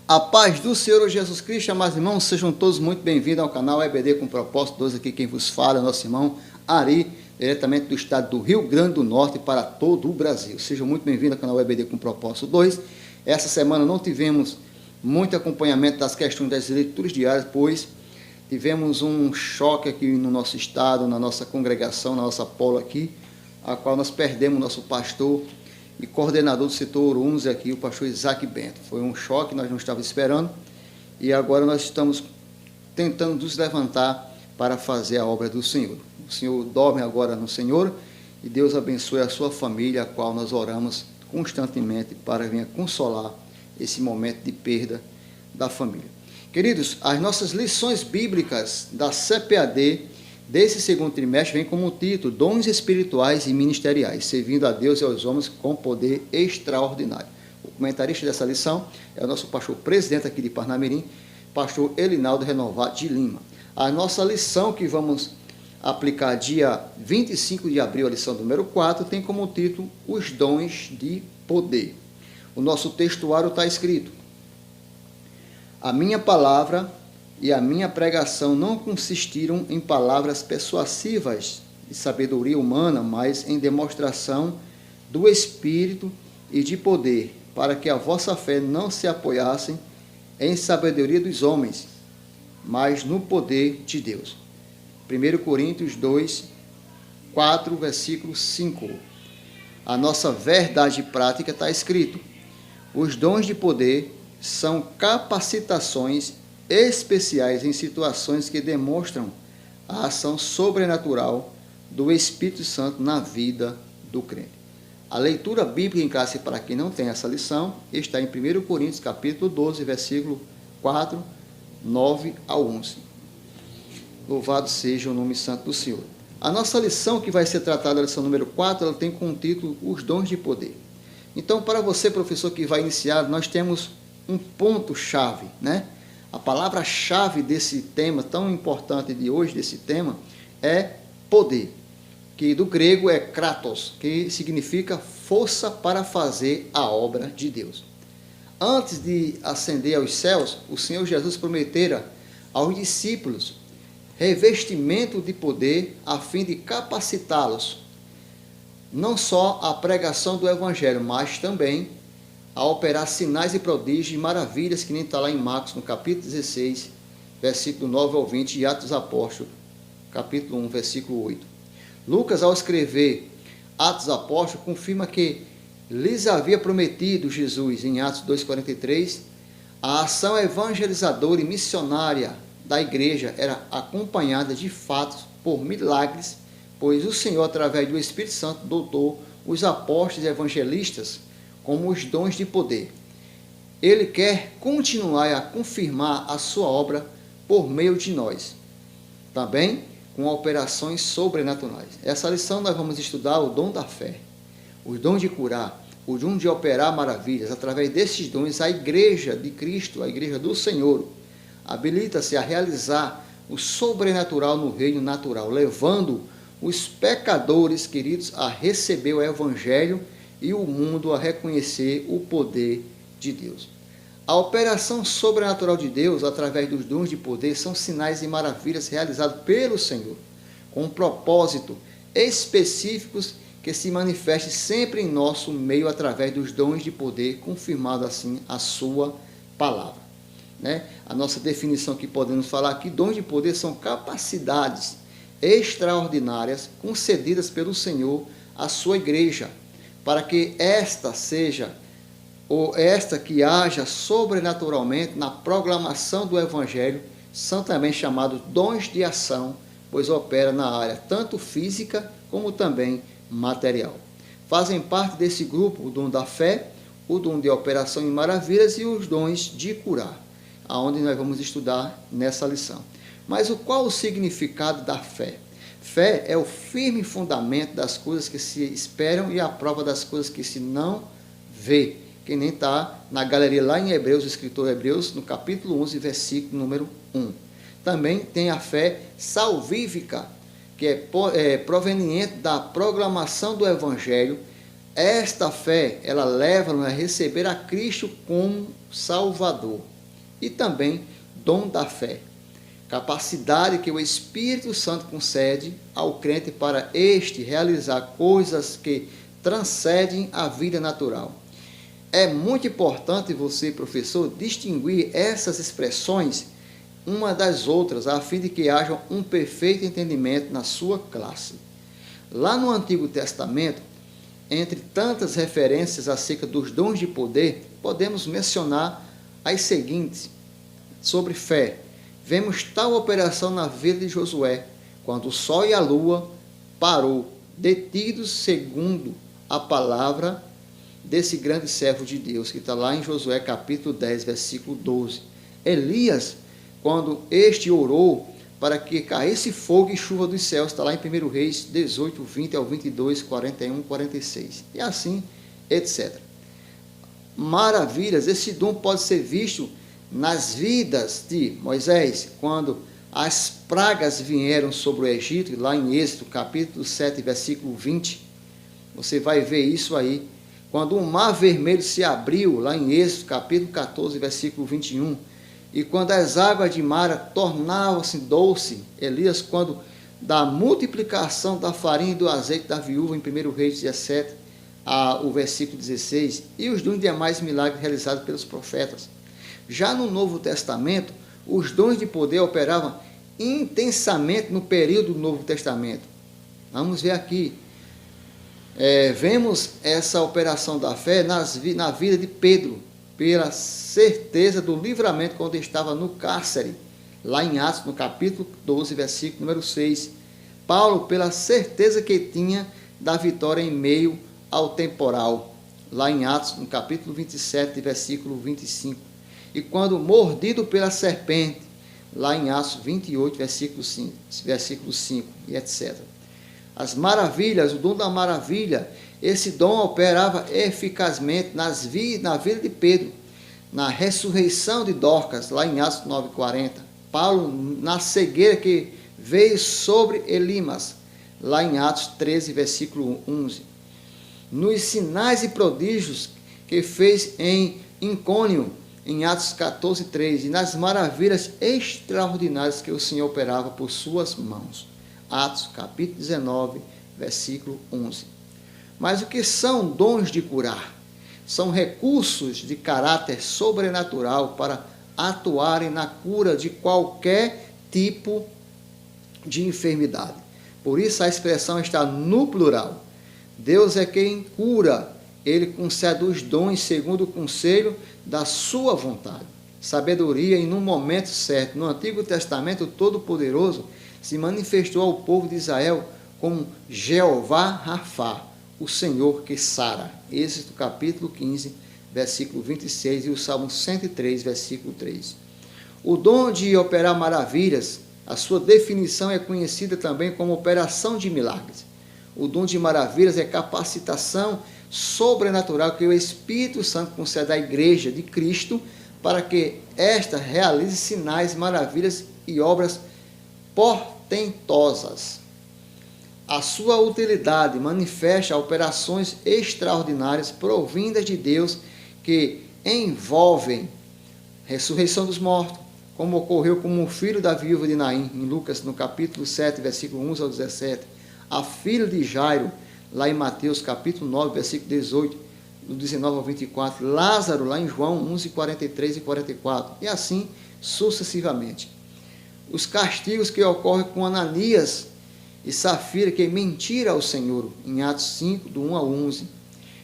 A paz do Senhor Jesus Cristo, amados irmãos, sejam todos muito bem-vindos ao canal EBD com Propósito 2, aqui quem vos fala é nosso irmão Ari, diretamente do estado do Rio Grande do Norte para todo o Brasil. Sejam muito bem-vindos ao canal EBD com Propósito 2. Essa semana não tivemos muito acompanhamento das questões das leituras diárias, pois tivemos um choque aqui no nosso estado, na nossa congregação, na nossa polo aqui, a qual nós perdemos nosso pastor e coordenador do setor 11 aqui, o pastor Isaac Bento. Foi um choque, nós não estávamos esperando, e agora nós estamos tentando nos levantar para fazer a obra do Senhor. O Senhor dorme agora no Senhor, e Deus abençoe a sua família, a qual nós oramos constantemente para vir consolar esse momento de perda da família. Queridos, as nossas lições bíblicas da CPAD desse segundo trimestre vem como título: Dons espirituais e ministeriais, servindo a Deus e aos homens com poder extraordinário. O comentarista dessa lição é o nosso pastor presidente aqui de Parnamirim, pastor Elinaldo Renovado de Lima. A nossa lição que vamos aplicar dia 25 de abril, a lição número 4, tem como título Os Dons de Poder. O nosso textuário está escrito: a minha palavra e a minha pregação não consistiram em palavras persuasivas de sabedoria humana, mas em demonstração do Espírito e de poder, para que a vossa fé não se apoiasse em sabedoria dos homens, mas no poder de Deus. 1 Coríntios 2, 4, versículo 5. A nossa verdade prática está escrito: os dons de poder são capacitações especiais em situações que demonstram a ação sobrenatural do Espírito Santo na vida do crente. A leitura bíblica em classe, para quem não tem essa lição, está em 1 Coríntios capítulo 12, versículo 4, 9 ao 11. Louvado seja o nome santo do Senhor. A nossa lição, que vai ser tratada, a lição número 4, ela tem como título Os Dons de Poder. Então, para você, professor, que vai iniciar, nós temos um ponto-chave, né? A palavra-chave desse tema tão importante de hoje, desse tema, é poder, que do grego é kratos, que significa força para fazer a obra de Deus. Antes de ascender aos céus, o Senhor Jesus prometera aos discípulos revestimento de poder a fim de capacitá-los, não só à pregação do Evangelho, mas também a operar sinais e prodígios e maravilhas, que nem está lá em Marcos, no capítulo 16, versículo 9 ao 20, e Atos dos Apóstolos, capítulo 1, versículo 8. Lucas, ao escrever Atos dos Apóstolos, confirma que lhes havia prometido Jesus, em Atos 2,43, a ação evangelizadora e missionária da igreja era acompanhada de fatos por milagres, pois o Senhor, através do Espírito Santo, dotou os apóstolos e evangelistas como os dons de poder. Ele quer continuar a confirmar a sua obra por meio de nós, também com operações sobrenaturais. Essa lição nós vamos estudar o dom da fé, o dom de curar, o dom de operar maravilhas. Através desses dons, a igreja de Cristo, a igreja do Senhor, habilita-se a realizar o sobrenatural no reino natural, levando os pecadores, queridos, a receber o Evangelho e o mundo a reconhecer o poder de Deus. A operação sobrenatural de Deus, através dos dons de poder, são sinais e maravilhas realizados pelo Senhor, com um propósito específicos que se manifestem sempre em nosso meio através dos dons de poder, confirmado assim a sua palavra. A nossa definição que podemos falar aqui: dons de poder são capacidades extraordinárias concedidas pelo Senhor à sua igreja, para que esta que haja sobrenaturalmente na proclamação do Evangelho, são também chamados dons de ação, pois opera na área tanto física como também material. Fazem parte desse grupo o dom da fé, o dom de operação em maravilhas e os dons de curar, aonde nós vamos estudar nessa lição. Mas qual o significado da fé? Fé é o firme fundamento das coisas que se esperam e a prova das coisas que se não vê, que nem está na galeria lá em Hebreus, o escritor Hebreus, no capítulo 11, versículo número 1. Também tem a fé salvífica, que é proveniente da proclamação do Evangelho. Esta fé, ela leva-nos a receber a Cristo como Salvador. e também dom da fé, capacidade que o Espírito Santo concede ao crente para este realizar coisas que transcendem a vida natural. É muito importante você, professor, distinguir essas expressões uma das outras, a fim de que haja um perfeito entendimento na sua classe. Lá no Antigo Testamento, entre tantas referências acerca dos dons de poder, podemos mencionar as seguintes. Sobre fé, vemos tal operação na vida de Josué, quando o sol e a lua parou, detidos segundo a palavra desse grande servo de Deus, que está lá em Josué capítulo 10, versículo 12. Elias, quando este orou para que caísse fogo e chuva dos céus, está lá em 1 Reis 18, 20 ao 22, 41, 46. E assim, etc. Maravilhas, esse dom pode ser visto nas vidas de Moisés, quando as pragas vieram sobre o Egito, lá em Êxodo, capítulo 7, versículo 20, você vai ver isso aí. Quando o mar vermelho se abriu, lá em Êxodo, capítulo 14, versículo 21, e quando as águas de Mara tornavam-se doce, Elias, quando da multiplicação da farinha e do azeite da viúva, em 1 Reis 17, o versículo 16, e os dons demais milagres realizados pelos profetas. Já no Novo Testamento, os dons de poder operavam intensamente no período do Novo Testamento. Vamos ver aqui. Vemos essa operação da fé na vida de Pedro, pela certeza do livramento quando estava no cárcere, lá em Atos, no capítulo 12, versículo número 6. Paulo, pela certeza que tinha da vitória em meio ao temporal, lá em Atos, no capítulo 27, versículo 25. E quando mordido pela serpente, lá em Atos 28, versículo 5, e etc. As maravilhas, o dom da maravilha, esse dom operava eficazmente na vida de Pedro, na ressurreição de Dorcas, lá em Atos 9,40. Paulo, na cegueira que veio sobre Elimas, lá em Atos 13, versículo 11. Nos sinais e prodígios que fez em Icônio, em Atos 14, 3, e nas maravilhas extraordinárias que o Senhor operava por suas mãos. Atos, capítulo 19, versículo 11. Mas o que são dons de curar? São recursos de caráter sobrenatural para atuarem na cura de qualquer tipo de enfermidade. Por isso a expressão está no plural. Deus é quem cura. Ele concede os dons segundo o conselho da sua vontade. Sabedoria e no momento certo. No Antigo Testamento, o Todo-Poderoso se manifestou ao povo de Israel como Jeová Rafá, o Senhor que sara. Êxodo capítulo 15, versículo 26 e o Salmo 103, versículo 3. O dom de operar maravilhas, a sua definição é conhecida também como operação de milagres. O dom de maravilhas é capacitação sobrenatural que o Espírito Santo concede à Igreja de Cristo para que esta realize sinais, maravilhas e obras portentosas. A sua utilidade manifesta operações extraordinárias provindas de Deus que envolvem ressurreição dos mortos, como ocorreu com o filho da viúva de Naim, em Lucas, no capítulo 7, versículo 11 ao 17, a filha de Jairo, lá em Mateus, capítulo 9, versículo 18, do 19 ao 24, Lázaro, lá em João 11, 43 e 44, e assim sucessivamente. Os castigos que ocorrem com Ananias e Safira, que mentira ao Senhor, em Atos 5, do 1 ao 11,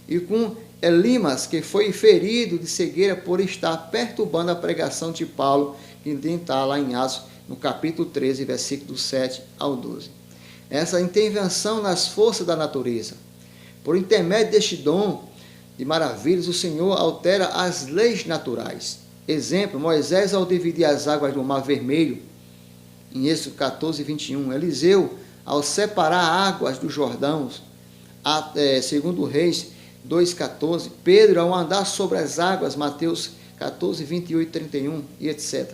e com Elimas, que foi ferido de cegueira por estar perturbando a pregação de Paulo, que está lá em Atos, no capítulo 13, versículo 7 ao 12. Essa intervenção nas forças da natureza. Por intermédio deste dom de maravilhas, o Senhor altera as leis naturais. Exemplo, Moisés, ao dividir as águas do Mar Vermelho, em Êxodo 14, 21. Eliseu, ao separar águas do Jordão, segundo Reis 2,14. Pedro, ao andar sobre as águas, Mateus 14, 28 e 31, e etc.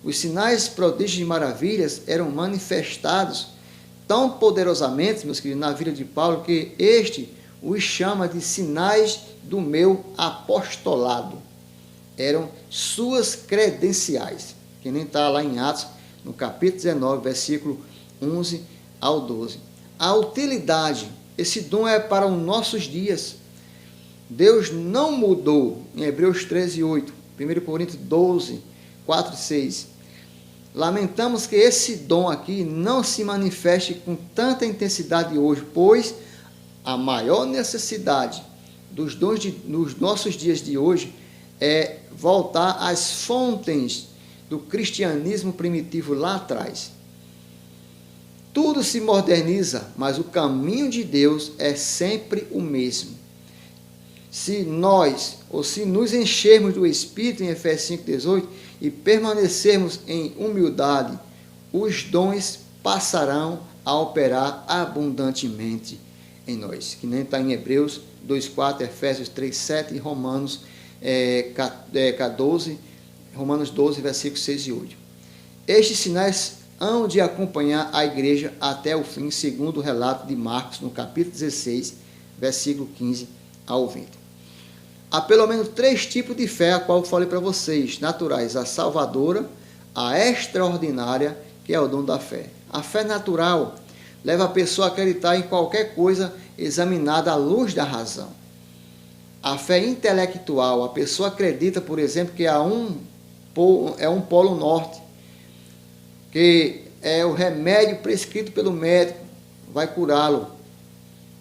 Os sinais, prodígios e maravilhas eram manifestados tão poderosamente, meus queridos, na vida de Paulo, que este os chama de sinais do meu apostolado. eram suas credenciais, que nem está lá em Atos, no capítulo 19, versículo 11 ao 12. A utilidade, esse dom é para os nossos dias. Deus não mudou, em Hebreus 13, 8, 1 Coríntios 12, 4 e 6. Lamentamos que esse dom aqui não se manifeste com tanta intensidade hoje, pois a maior necessidade dos dons nos nossos dias de hoje é voltar às fontes do cristianismo primitivo lá atrás. Tudo se moderniza, mas o caminho de Deus é sempre o mesmo. Se nos enchermos do Espírito, em Efésios 5,18, e permanecermos em humildade, os dons passarão a operar abundantemente em nós. Que nem está em Hebreus 2,4, Efésios 3,7 e Romanos 12, versículos 6 e 8. Estes sinais hão de acompanhar a igreja até o fim, segundo o relato de Marcos, no capítulo 16, versículo 15 ao 20. Há pelo menos 3 tipos de fé, a qual eu falei para vocês, naturais: a salvadora, a extraordinária, que é o dom da fé. A fé natural leva a pessoa a acreditar em qualquer coisa examinada à luz da razão. A fé intelectual, a pessoa acredita, por exemplo, que há um polo norte, que é o remédio prescrito pelo médico, vai curá-lo,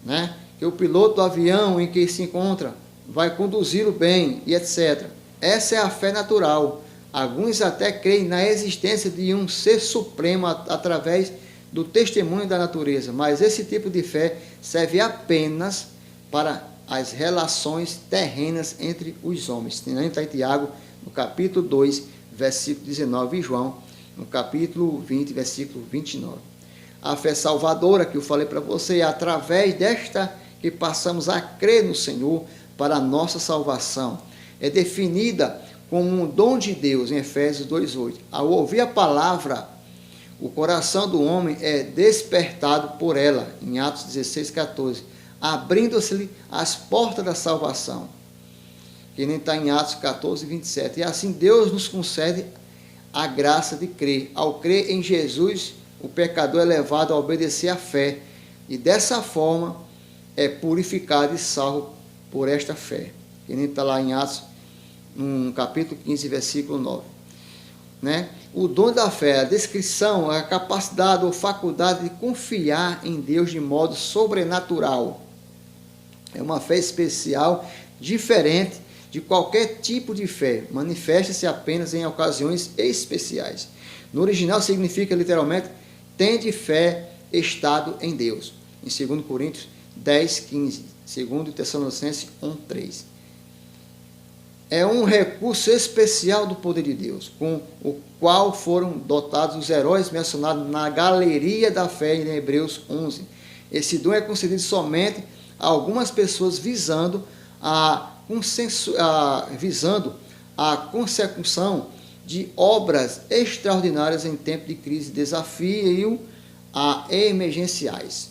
né? Que o piloto do avião em que se encontra vai conduzi-lo bem, e etc. Essa é a fé natural. Alguns até creem na existência de um ser supremo através do testemunho da natureza, mas esse tipo de fé serve apenas para as relações terrenas entre os homens. Está em Tiago, no capítulo 2, versículo 19, e João, no capítulo 20, versículo 29. A fé salvadora, que eu falei para você, é através desta que passamos a crer no Senhor para a nossa salvação. É definida como um dom de Deus, em Efésios 2,8. Ao ouvir a palavra, o coração do homem é despertado por ela, em Atos 16,14, abrindo-se-lhe as portas da salvação, que nem está em Atos 14,27. E assim Deus nos concede a graça de crer. Ao crer em Jesus, o pecador é levado a obedecer à fé, e dessa forma é purificado e salvo por esta fé, que nem está lá em Atos, no capítulo 15, versículo 9. Né? O dom da fé, a descrição, a capacidade ou faculdade de confiar em Deus de modo sobrenatural. É uma fé especial, diferente de qualquer tipo de fé. Manifesta-se apenas em ocasiões especiais. No original significa literalmente, tende fé, estado em Deus. Em 2 Coríntios 10, 15. 2 Tessalonicenses 1:3. É um recurso especial do poder de Deus, com o qual foram dotados os heróis mencionados na galeria da fé em Hebreus 11. Esse dom é concedido somente a algumas pessoas visando a consecução de obras extraordinárias em tempo de crise, desafio a emergenciais.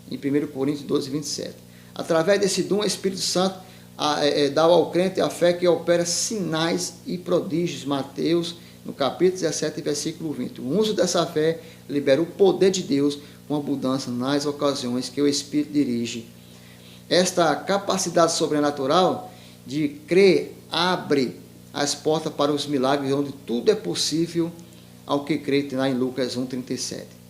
Em 1 Coríntios 12, 27. Através desse dom, o Espírito Santo dá ao crente a fé que opera sinais e prodígios. Mateus, no capítulo 17, versículo 20. O uso dessa fé libera o poder de Deus com abundância nas ocasiões que o Espírito dirige. Esta capacidade sobrenatural de crer abre as portas para os milagres, onde tudo é possível ao que crê, lá em Lucas 1:37.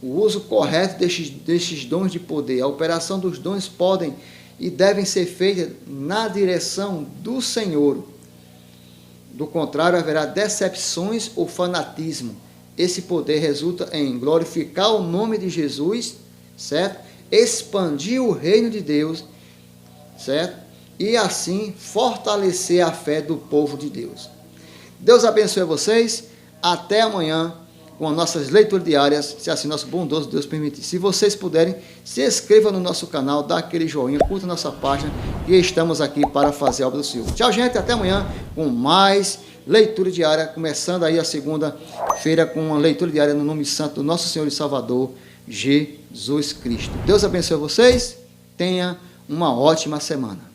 O uso correto destes dons de poder, a operação dos dons podem e devem ser feitas na direção do Senhor. Do contrário, haverá decepções ou fanatismo. Esse poder resulta em glorificar o nome de Jesus, certo? Expandir o reino de Deus, certo? E assim fortalecer a fé do povo de Deus. Deus abençoe vocês. Até amanhã com as nossas leituras diárias, se assim nosso bondoso Deus permitir. Se vocês puderem, se inscreva no nosso canal, dá aquele joinha, curta nossa página, e estamos aqui para fazer a obra do Senhor. Tchau, gente, até amanhã com mais leitura diária, começando aí a segunda-feira com uma leitura diária no nome santo do nosso Senhor e Salvador, Jesus Cristo. Deus abençoe vocês, tenha uma ótima semana.